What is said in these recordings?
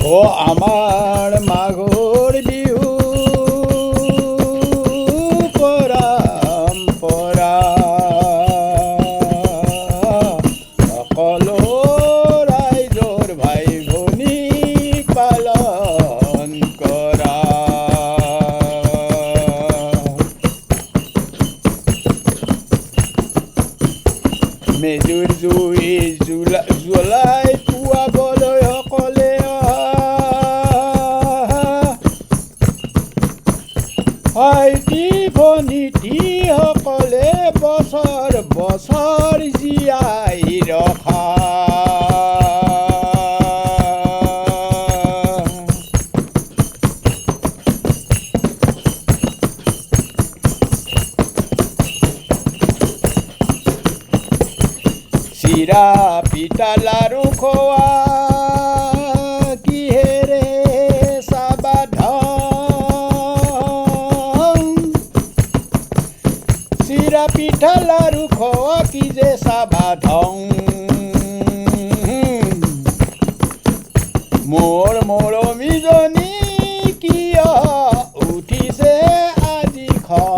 ও আমাৰ মাঘৰ বিহু পৰম্পৰা সকলো ৰাইজৰ ভাই ভনী পালন কৰা মেজুৰ জুই জ্বলাই পুৱাবলৈ সকলে ভাইটি ভনীটিসকলে বছৰ বছৰ জীয়াই ৰখা চিৰা পিঠা লাৰু খোৱা কিহেৰে সাবাধন চিৰা পিঠা লাৰু খোৱা কি যে সাবাধন মোৰ মৰমীজনী কিয় উঠিছে আজি খং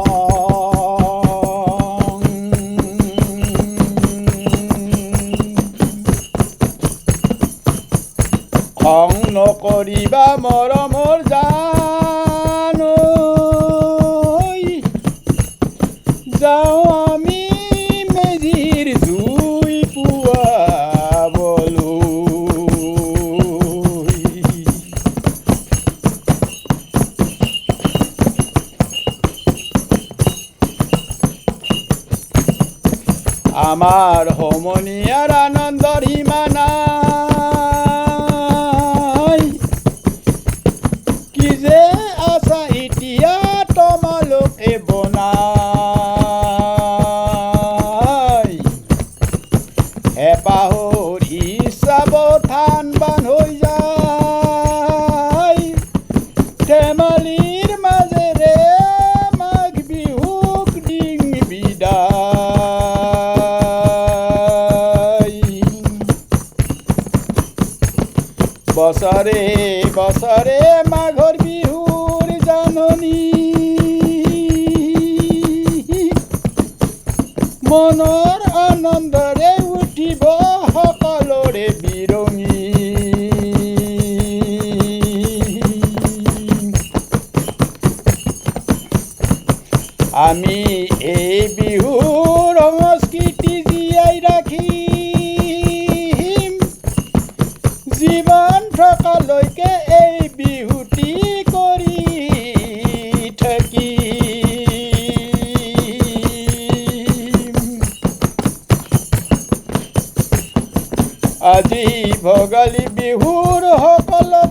নকৰিবা মৰমৰ জান যাওঁ আমি মেজিৰ জুই পুৱাবলৈ আমাৰ সমনীয়াৰ আনন্দৰ সীমা নাই কি যে আশা এতিয়া তোমালোকে বনাই হেঁপাহৰ হিচাপত বান হৈ যায় ধেমালিৰ মাজেৰে মাঘ বিহুক দিং বিদায় বছৰে বছৰে মাঘৰ বিহুৰ জাননী মনৰ আনন্দৰে উঠিব সকলোৰে বিৰঙী আমি এই বিহুৰ সংস্কৃতি জীয়াই ৰাখিম জীৱন থকালৈকে এই বিহুটি কৰি থাকিম আজি ভোগালী বিহুৰ সকলো